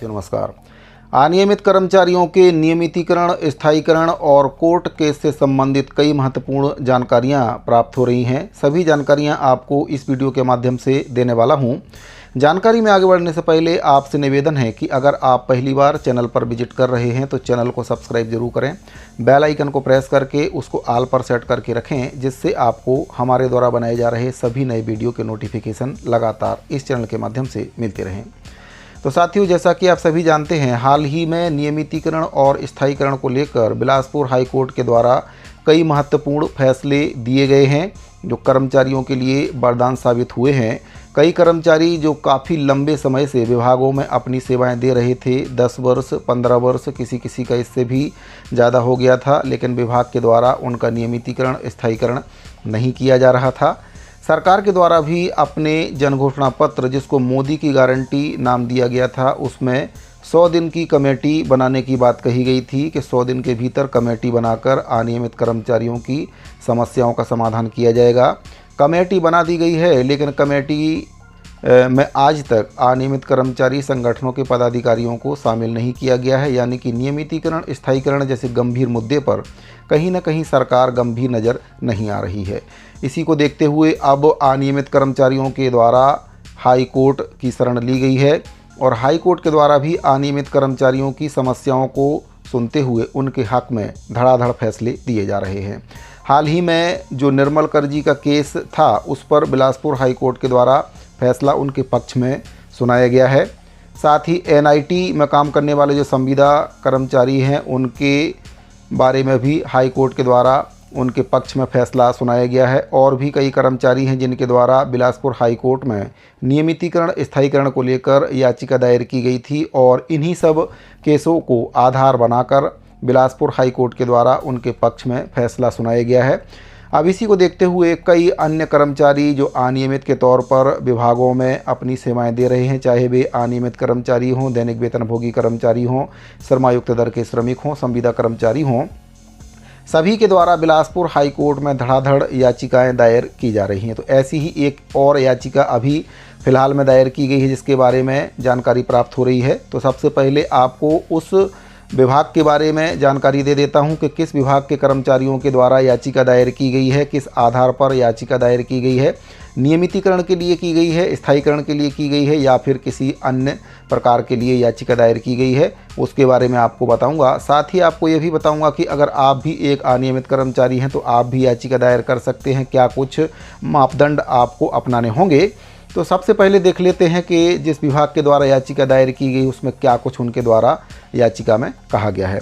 नमस्कार। अनियमित कर्मचारियों के नियमितीकरण, स्थायीकरण और कोर्ट केस से संबंधित कई महत्वपूर्ण जानकारियां प्राप्त हो रही हैं। सभी जानकारियां आपको इस वीडियो के माध्यम से देने वाला हूं। जानकारी में आगे बढ़ने से पहले आपसे निवेदन है कि अगर आप पहली बार चैनल पर विजिट कर रहे हैं तो चैनल को सब्सक्राइब जरूर करें। बेल आइकन को प्रेस करके उसको ऑल पर सेट करके रखें, जिससे आपको हमारे द्वारा बनाए जा रहे सभी नए वीडियो के नोटिफिकेशन लगातार इस चैनल के माध्यम से मिलते रहें। तो साथियों, जैसा कि आप सभी जानते हैं, हाल ही में नियमितीकरण और स्थायीकरण को लेकर बिलासपुर हाई कोर्ट के द्वारा कई महत्वपूर्ण फैसले दिए गए हैं जो कर्मचारियों के लिए वरदान साबित हुए हैं। कई कर्मचारी जो काफ़ी लंबे समय से विभागों में अपनी सेवाएं दे रहे थे, 10 वर्ष, 15 वर्ष, किसी का इससे भी ज़्यादा हो गया था, लेकिन विभाग के द्वारा उनका नियमितीकरण, स्थायीकरण नहीं किया जा रहा था। सरकार के द्वारा भी अपने जनघोषणा पत्र, जिसको मोदी की गारंटी नाम दिया गया था, उसमें 100 दिन की कमेटी बनाने की बात कही गई थी कि 100 दिन के भीतर कमेटी बनाकर अनियमित कर्मचारियों की समस्याओं का समाधान किया जाएगा। कमेटी बना दी गई है, लेकिन कमेटी में आज तक अनियमित कर्मचारी संगठनों के पदाधिकारियों को शामिल नहीं किया गया है। यानी कि नियमितीकरण, स्थायीकरण जैसे गंभीर मुद्दे पर कहीं ना कहीं सरकार गंभीर नज़र नहीं आ रही है। इसी को देखते हुए अब अनियमित कर्मचारियों के द्वारा हाई कोर्ट की शरण ली गई है और हाई कोर्ट के द्वारा भी अनियमित कर्मचारियों की समस्याओं को सुनते हुए उनके हक में धड़ाधड़ फैसले दिए जा रहे हैं। हाल ही में जो निर्मल कर जी का केस था, उस पर बिलासपुर हाई कोर्ट के द्वारा फैसला उनके पक्ष में सुनाया गया है। साथ ही NIT में काम करने वाले जो संविदा कर्मचारी हैं, उनके बारे में भी हाई कोर्ट के द्वारा उनके पक्ष में फैसला सुनाया गया है। और भी कई कर्मचारी हैं जिनके द्वारा बिलासपुर हाई कोर्ट में नियमितीकरण, स्थायीकरण को लेकर याचिका दायर की गई थी और इन्हीं सब केसों को आधार बनाकर बिलासपुर हाई कोर्ट के द्वारा उनके पक्ष में फैसला सुनाया गया है। अब इसी को देखते हुए कई अन्य कर्मचारी जो अनियमित के तौर पर विभागों में अपनी सेवाएं दे रहे हैं, चाहे वे अनियमित कर्मचारी हों, दैनिक वेतनभोगी कर्मचारी हों, श्रमायुक्त दर के श्रमिक हों, संविदा कर्मचारी हों, सभी के द्वारा बिलासपुर हाई कोर्ट में धड़ाधड़ याचिकाएं दायर की जा रही हैं। तो ऐसी ही एक और याचिका अभी फ़िलहाल में दायर की गई है, जिसके बारे में जानकारी प्राप्त हो रही है। तो सबसे पहले आपको उस विभाग के बारे में जानकारी दे देता हूं कि किस विभाग के कर्मचारियों के द्वारा याचिका दायर की गई है, किस आधार पर याचिका दायर की गई है, नियमितीकरण के लिए की गई है, स्थायीकरण के लिए की गई है या फिर किसी अन्य प्रकार के लिए याचिका दायर की गई है, उसके बारे में आपको बताऊंगा। साथ ही आपको ये भी बताऊंगा कि अगर आप भी एक अनियमित कर्मचारी हैं तो आप भी याचिका दायर कर सकते हैं। क्या कुछ मापदंड आपको अपनाने होंगे। तो सबसे पहले देख लेते हैं कि जिस विभाग के द्वारा याचिका दायर की गई उसमें क्या कुछ उनके द्वारा याचिका में कहा गया है।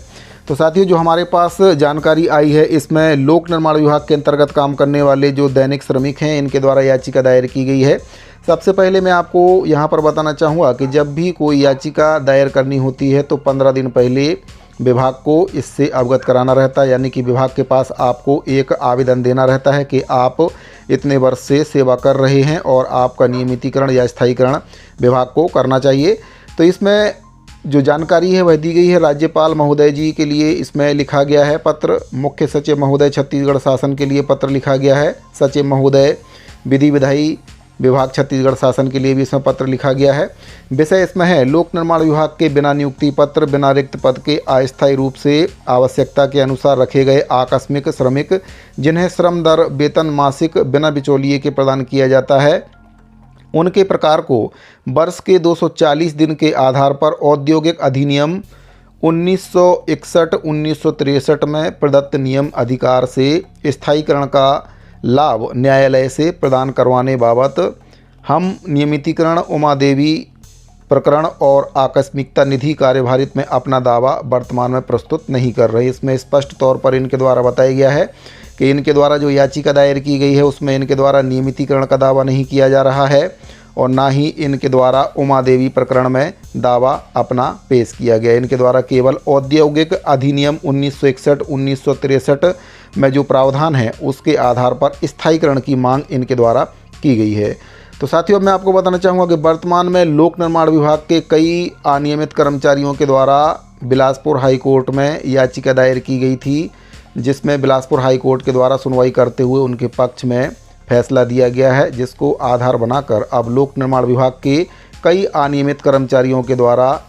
तो साथियों, जो हमारे पास जानकारी आई है, इसमें लोक निर्माण विभाग के अंतर्गत काम करने वाले जो दैनिक श्रमिक हैं, इनके द्वारा याचिका दायर की गई है। सबसे पहले मैं आपको यहाँ पर बताना चाहूँगा कि जब भी कोई याचिका दायर करनी होती है तो 15 दिन पहले विभाग को इससे अवगत कराना रहता है। यानी कि विभाग के पास आपको एक आवेदन देना रहता है कि आप इतने वर्ष से सेवा कर रहे हैं और आपका नियमितीकरण या स्थायीकरण विभाग को करना चाहिए। तो इसमें जो जानकारी है वह दी गई है राज्यपाल महोदय जी के लिए। इसमें लिखा गया है पत्र, मुख्य सचिव महोदय छत्तीसगढ़ शासन के लिए पत्र लिखा गया है, सचिव महोदय विधि विधायी विभाग छत्तीसगढ़ शासन के लिए भी इसमें पत्र लिखा गया है। विषय इसमें है लोक निर्माण विभाग के बिना नियुक्ति पत्र, बिना रिक्त पद के अस्थायी रूप से आवश्यकता के अनुसार रखे गए आकस्मिक श्रमिक जिन्हें श्रम दर वेतन मासिक बिना बिचौलिए के प्रदान किया जाता है, उनके प्रकार को वर्ष के 240 दिन के आधार पर औद्योगिक अधिनियम 1961-1963 में प्रदत्त नियम अधिकार से स्थायीकरण का लाभ न्यायालय से प्रदान करवाने बाबत हम नियमितीकरण, उमा देवी प्रकरण और आकस्मिकता निधि कार्यभारित में अपना दावा वर्तमान में प्रस्तुत नहीं कर रहे। इसमें स्पष्ट तौर पर इनके द्वारा बताया गया है कि इनके द्वारा जो याचिका दायर की गई है उसमें इनके द्वारा नियमितीकरण का दावा नहीं किया जा रहा है और ना ही इनके द्वारा उमा देवी प्रकरण में दावा अपना पेश किया गया। इनके द्वारा केवल औद्योगिक अधिनियम 1961-1963 में जो प्रावधान है उसके आधार पर स्थायीकरण की मांग इनके द्वारा की गई है। तो साथियों, मैं आपको बताना चाहूँगा कि वर्तमान में लोक निर्माण विभाग के कई अनियमित कर्मचारियों के द्वारा बिलासपुर हाई कोर्ट में याचिका दायर की गई थी, जिसमें बिलासपुर हाई कोर्ट के द्वारा सुनवाई करते हुए उनके पक्ष में फैसला दिया गया है, जिसको आधार बनाकर अब लोक निर्माण विभाग के कई अनियमित कर्मचारियों के द्वारा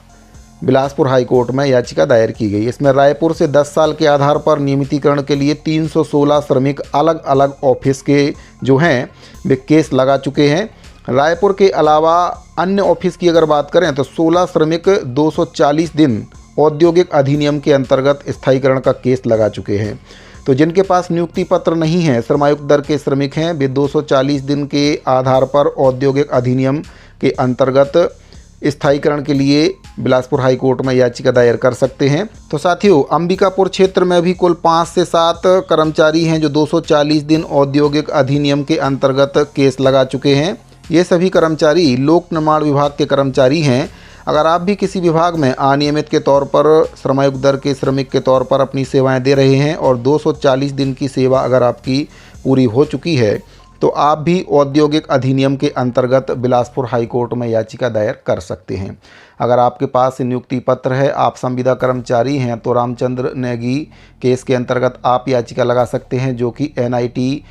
बिलासपुर हाई कोर्ट में याचिका दायर की गई। इसमें रायपुर से 10 साल के आधार पर नियमितीकरण के लिए 316 श्रमिक अलग अलग ऑफिस के जो हैं वे केस लगा चुके हैं। रायपुर के अलावा अन्य ऑफिस की अगर बात करें तो 16 श्रमिक 240 दिन औद्योगिक अधिनियम के अंतर्गत स्थायीकरण का केस लगा चुके हैं। तो जिनके पास नियुक्ति पत्र नहीं है, श्रमायुक्त दर के श्रमिक हैं, वे 240 दिन के आधार पर औद्योगिक अधिनियम के अंतर्गत स्थायीकरण के लिए बिलासपुर हाई कोर्ट में याचिका दायर कर सकते हैं। तो साथियों, अंबिकापुर क्षेत्र में भी कुल 5 से 7 कर्मचारी हैं जो 240 दिन औद्योगिक अधिनियम के अंतर्गत केस लगा चुके हैं। ये सभी कर्मचारी लोक निर्माण विभाग के कर्मचारी हैं। अगर आप भी किसी विभाग में अनियमित के तौर पर श्रमायुक्त दर के श्रमिक के तौर पर अपनी सेवाएं दे रहे हैं और 240 दिन की सेवा अगर आपकी पूरी हो चुकी है तो आप भी औद्योगिक अधिनियम के अंतर्गत बिलासपुर हाई कोर्ट में याचिका दायर कर सकते हैं। अगर आपके पास नियुक्ति पत्र है, आप संविदा कर्मचारी हैं, तो रामचंद्र नेगी केस के अंतर्गत आप याचिका लगा सकते हैं, जो कि एनआईटी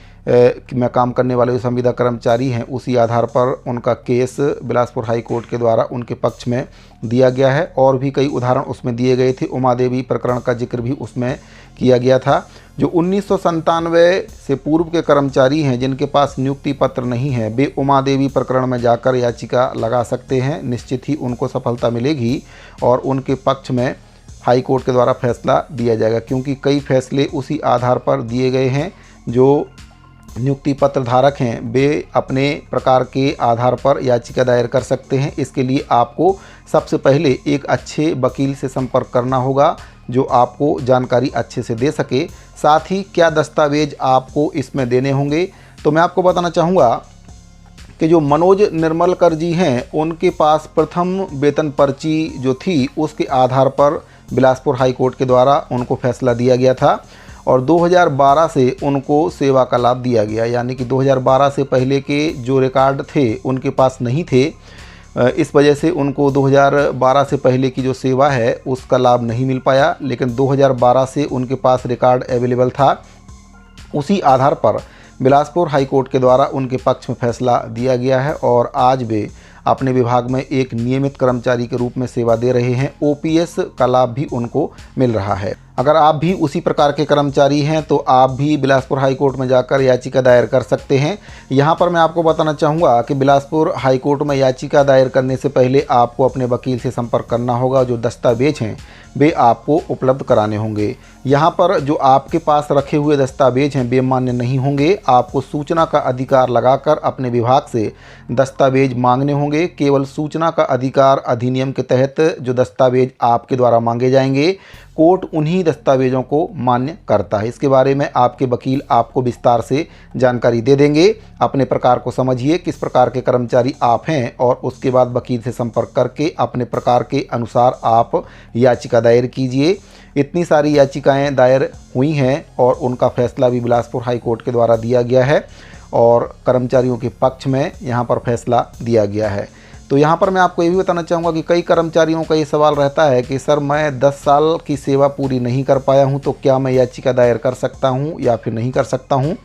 में काम करने वाले जो संविदा कर्मचारी हैं उसी आधार पर उनका केस बिलासपुर हाई कोर्ट के द्वारा उनके पक्ष में दिया गया है। और भी कई उदाहरण उसमें दिए गए थे। उमा देवी प्रकरण का जिक्र भी उसमें किया गया था। जो 1997 से पूर्व के कर्मचारी हैं जिनके पास नियुक्ति पत्र नहीं है, वे उमा देवी प्रकरण में जाकर याचिका लगा सकते हैं। निश्चित ही उनको सफलता मिलेगी और उनके पक्ष में हाई कोर्ट के द्वारा फैसला दिया जाएगा, क्योंकि कई फैसले उसी आधार पर दिए गए हैं। जो नियुक्ति पत्र धारक हैं वे अपने प्रकार के आधार पर याचिका दायर कर सकते हैं। इसके लिए आपको सबसे पहले एक अच्छे वकील से संपर्क करना होगा जो आपको जानकारी अच्छे से दे सके। साथ ही क्या दस्तावेज आपको इसमें देने होंगे, तो मैं आपको बताना चाहूँगा कि जो मनोज निर्मलकर जी हैं उनके पास प्रथम वेतन पर्ची जो थी उसके आधार पर बिलासपुर हाई कोर्ट के द्वारा उनको फैसला दिया गया था और 2012 से उनको सेवा का लाभ दिया गया। यानी कि 2012 से पहले के जो रिकॉर्ड थे उनके पास नहीं थे, इस वजह से उनको 2012 से पहले की जो सेवा है उसका लाभ नहीं मिल पाया। लेकिन 2012 से उनके पास रिकॉर्ड अवेलेबल था। उसी आधार पर बिलासपुर हाई कोर्ट के द्वारा उनके पक्ष में फैसला दिया गया है और आज वे अपने विभाग में एक नियमित कर्मचारी के रूप में सेवा दे रहे हैं। ओपीएस का लाभ भी उनको मिल रहा है। अगर आप भी उसी प्रकार के कर्मचारी हैं तो आप भी बिलासपुर हाई कोर्ट में जाकर याचिका दायर कर सकते हैं। यहाँ पर मैं आपको बताना चाहूँगा कि बिलासपुर हाई कोर्ट में याचिका दायर करने से पहले आपको अपने वकील से संपर्क करना होगा। जो दस्तावेज हैं वे आपको उपलब्ध कराने होंगे। यहाँ पर जो आपके पास रखे हुए दस्तावेज हैं वे मान्य नहीं होंगे। आपको सूचना का अधिकार लगाकर अपने विभाग से दस्तावेज मांगने होंगे। केवल सूचना का अधिकार अधिनियम के तहत जो दस्तावेज आपके द्वारा मांगे जाएंगे, कोर्ट उन्हीं दस्तावेजों को मान्य करता है। इसके बारे में आपके वकील आपको विस्तार से जानकारी दे देंगे। अपने प्रकार को समझिए, किस प्रकार के कर्मचारी आप हैं और उसके बाद वकील से संपर्क करके अपने प्रकार के अनुसार आप याचिका दायर कीजिए। इतनी सारी याचिकाएं दायर हुई हैं और उनका फैसला भी बिलासपुर हाई कोर्ट के द्वारा दिया गया है और कर्मचारियों के पक्ष में यहाँ पर फैसला दिया गया है। तो यहाँ पर मैं आपको ये भी बताना चाहूँगा कि कई कर्मचारियों का ये सवाल रहता है कि सर मैं 10 साल की सेवा पूरी नहीं कर पाया हूँ, तो क्या मैं याचिका दायर कर सकता हूँ या फिर नहीं कर सकता हूँ।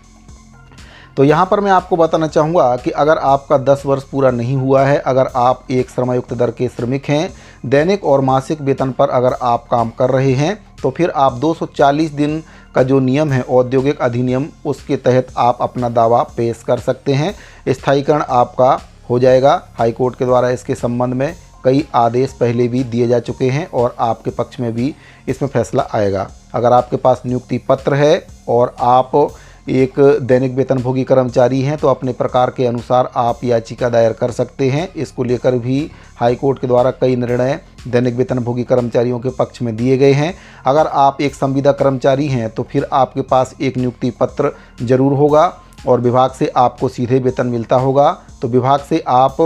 तो यहाँ पर मैं आपको बताना चाहूँगा कि अगर आपका 10 वर्ष पूरा नहीं हुआ है, अगर आप एक श्रमायुक्त दर के श्रमिक हैं, दैनिक और मासिक वेतन पर अगर आप काम कर रहे हैं, तो फिर आप 240 दिन का जो नियम है औद्योगिक अधिनियम उसके तहत आप अपना दावा पेश कर सकते हैं। स्थायीकरण आपका हो जाएगा। हाई कोर्ट के द्वारा इसके संबंध में कई आदेश पहले भी दिए जा चुके हैं और आपके पक्ष में भी इसमें फैसला आएगा। अगर आपके पास नियुक्ति पत्र है और आप एक दैनिक वेतनभोगी कर्मचारी हैं तो अपने प्रकार के अनुसार आप याचिका दायर कर सकते हैं। इसको लेकर भी हाई कोर्ट के द्वारा कई निर्णय दैनिक वेतनभोगी कर्मचारियों के पक्ष में दिए गए हैं। अगर आप एक संविदा कर्मचारी हैं तो फिर आपके पास एक नियुक्ति पत्र जरूर होगा और विभाग से आपको सीधे वेतन मिलता होगा। तो विभाग से आप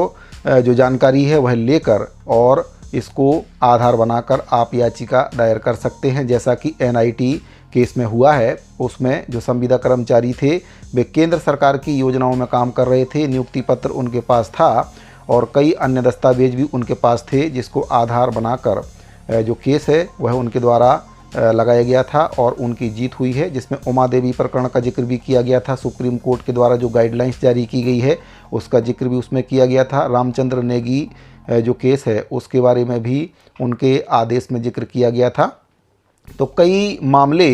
जो जानकारी है वह लेकर और इसको आधार बनाकर आप याचिका दायर कर सकते हैं। जैसा कि एनआईटी केस में हुआ है, उसमें जो संविदा कर्मचारी थे वे केंद्र सरकार की योजनाओं में काम कर रहे थे, नियुक्ति पत्र उनके पास था और कई अन्य दस्तावेज भी उनके पास थे, जिसको आधार बनाकर जो केस है वह उनके द्वारा लगाया गया था और उनकी जीत हुई है। जिसमें उमा देवी प्रकरण का जिक्र भी किया गया था। सुप्रीम कोर्ट के द्वारा जो गाइडलाइंस जारी की गई है उसका जिक्र भी उसमें किया गया था। रामचंद्र नेगी जो केस है उसके बारे में भी उनके आदेश में जिक्र किया गया था। तो कई मामले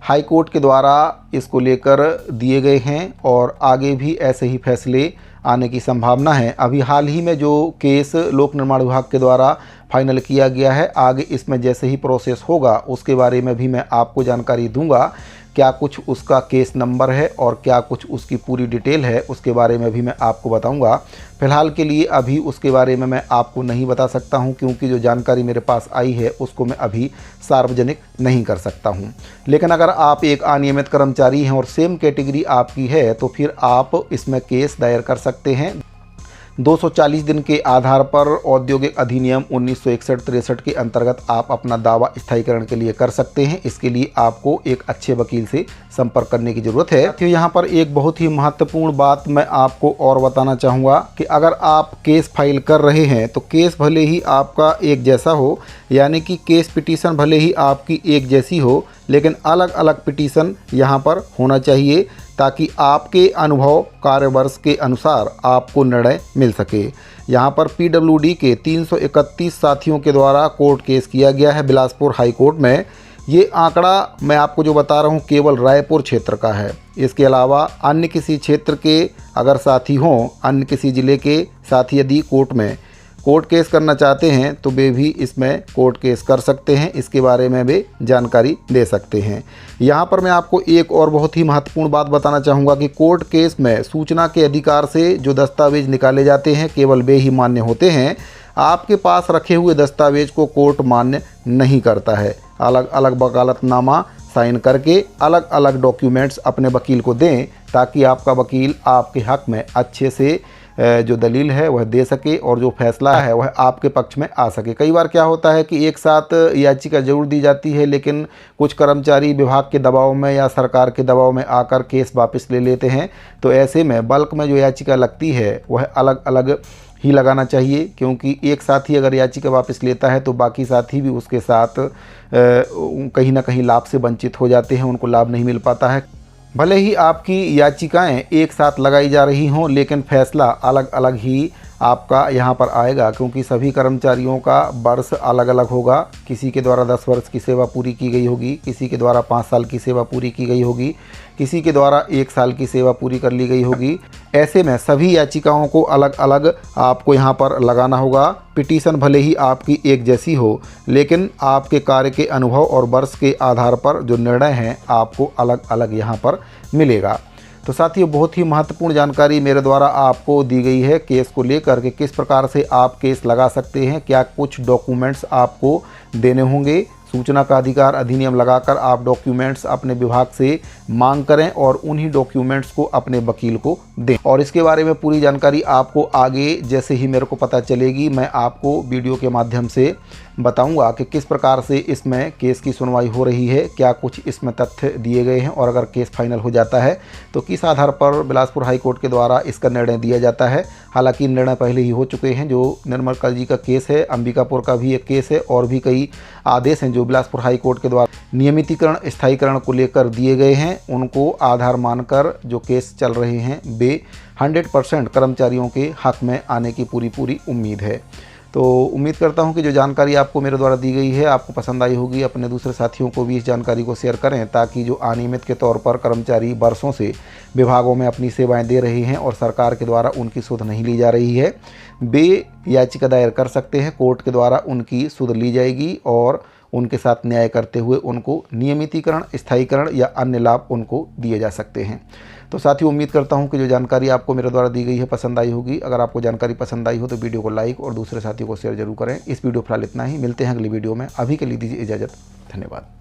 हाई कोर्ट के द्वारा इसको लेकर दिए गए हैं और आगे भी ऐसे ही फैसले आने की संभावना है। अभी हाल ही में जो केस लोक निर्माण विभाग के द्वारा फाइनल किया गया है, आगे इसमें जैसे ही प्रोसेस होगा उसके बारे में भी मैं आपको जानकारी दूंगा। क्या कुछ उसका केस नंबर है और क्या कुछ उसकी पूरी डिटेल है, उसके बारे में भी मैं आपको बताऊंगा। फ़िलहाल के लिए अभी उसके बारे में मैं आपको नहीं बता सकता हूं, क्योंकि जो जानकारी मेरे पास आई है उसको मैं अभी सार्वजनिक नहीं कर सकता हूं। लेकिन अगर आप एक अनियमित कर्मचारी हैं और सेम कैटेगरी आपकी है तो फिर आप इसमें केस दायर कर सकते हैं। 240 दिन के आधार पर औद्योगिक अधिनियम 1961-63 के अंतर्गत आप अपना दावा स्थायीकरण के लिए कर सकते हैं। इसके लिए आपको एक अच्छे वकील से संपर्क करने की ज़रूरत है। तो यहाँ पर एक बहुत ही महत्वपूर्ण बात मैं आपको और बताना चाहूँगा कि अगर आप केस फाइल कर रहे हैं तो केस भले ही आपका एक जैसा हो, यानी कि केस पिटीशन भले ही आपकी एक जैसी हो, लेकिन अलग अलग पिटीशन यहाँ पर होना चाहिए ताकि आपके अनुभव कार्यवर्ष के अनुसार आपको निर्णय मिल सके। यहाँ पर पीडब्ल्यूडी के 331 साथियों के द्वारा कोर्ट केस किया गया है बिलासपुर हाई कोर्ट में। ये आंकड़ा मैं आपको जो बता रहा हूँ केवल रायपुर क्षेत्र का है। इसके अलावा अन्य किसी क्षेत्र के अगर साथी हों, अन्य किसी ज़िले के साथी यदि कोर्ट में कोर्ट केस करना चाहते हैं तो वे भी इसमें कोर्ट केस कर सकते हैं। इसके बारे में वे जानकारी दे सकते हैं। यहाँ पर मैं आपको एक और बहुत ही महत्वपूर्ण बात बताना चाहूँगा कि कोर्ट केस में सूचना के अधिकार से जो दस्तावेज निकाले जाते हैं केवल वे ही मान्य होते हैं। आपके पास रखे हुए दस्तावेज को कोर्ट मान्य नहीं करता है। अलग अलग वकालतनामा साइन करके अलग अलग डॉक्यूमेंट्स अपने वकील को दें ताकि आपका वकील आपके हक में अच्छे से जो दलील है वह दे सके और जो फैसला है वह आपके पक्ष में आ सके। कई बार क्या होता है कि एक साथ याचिका जरूर दी जाती है, लेकिन कुछ कर्मचारी विभाग के दबाव में या सरकार के दबाव में आकर केस वापस ले लेते हैं। तो ऐसे में बल्क में जो याचिका लगती है वह अलग अलग ही लगाना चाहिए, क्योंकि एक साथी अगर याचिका वापस लेता है तो बाकी साथी भी उसके साथ कहीं ना कहीं लाभ से वंचित हो जाते हैं, उनको लाभ नहीं मिल पाता है। भले ही आपकी याचिकाएं एक साथ लगाई जा रही हों, लेकिन फैसला अलग अलग ही आपका यहाँ पर आएगा, क्योंकि सभी कर्मचारियों का वर्ष अलग अलग होगा। किसी के द्वारा 10 वर्ष की सेवा पूरी की गई होगी, किसी के द्वारा 5 साल की सेवा पूरी की गई होगी, किसी के द्वारा 1 साल की सेवा पूरी कर ली गई होगी। ऐसे में सभी याचिकाओं को अलग अलग आपको यहाँ पर लगाना होगा। पिटीशन भले ही आपकी एक जैसी हो, लेकिन आपके कार्य के अनुभव और वर्ष के आधार पर जो निर्णय हैं आपको अलग अलग यहाँ पर मिलेगा। तो साथियों, बहुत ही महत्वपूर्ण जानकारी मेरे द्वारा आपको दी गई है केस को लेकर के किस प्रकार से आप केस लगा सकते हैं, क्या कुछ डॉक्यूमेंट्स आपको देने होंगे। सूचना का अधिकार अधिनियम लगाकर आप डॉक्यूमेंट्स अपने विभाग से मांग करें और उन्हीं डॉक्यूमेंट्स को अपने वकील को दें। और इसके बारे में पूरी जानकारी आपको आगे जैसे ही मेरे को पता चलेगी मैं आपको वीडियो के माध्यम से बताऊंगा कि किस प्रकार से इसमें केस की सुनवाई हो रही है, क्या कुछ इसमें तथ्य दिए गए हैं और अगर केस फाइनल हो जाता है तो किस आधार पर बिलासपुर हाई कोर्ट के द्वारा इसका निर्णय दिया जाता है। हालांकि निर्णय पहले ही हो चुके हैं। जो निर्मल कल जी का केस है, अंबिकापुर का भी एक केस है और भी कई आदेश हैं जो बिलासपुर हाई कोर्ट के द्वारा नियमितीकरण स्थायीकरण को लेकर दिए गए हैं। उनको आधार मानकर जो केस चल रहे हैं वे 100% कर्मचारियों के हक में आने की पूरी उम्मीद है। तो उम्मीद करता हूं कि जो जानकारी आपको मेरे द्वारा दी गई है आपको पसंद आई होगी। अपने दूसरे साथियों को भी इस जानकारी को शेयर करें ताकि जो अनियमित के तौर पर कर्मचारी वर्षों से विभागों में अपनी सेवाएं दे रहे हैं और सरकार के द्वारा उनकी सुध नहीं ली जा रही है, वे याचिका दायर कर सकते हैं। कोर्ट के द्वारा उनकी सुध ली जाएगी और उनके साथ न्याय करते हुए उनको नियमितीकरण, स्थायीकरण या अन्य लाभ उनको दिए जा सकते हैं। तो साथियों, उम्मीद करता हूं कि जो जानकारी आपको मेरे द्वारा दी गई है पसंद आई होगी। अगर आपको जानकारी पसंद आई हो तो वीडियो को लाइक और दूसरे साथियों को शेयर जरूर करें। इस वीडियो फिलहाल इतना ही, मिलते हैं अगली वीडियो में। अभी के लिए दीजिए इजाज़त। धन्यवाद।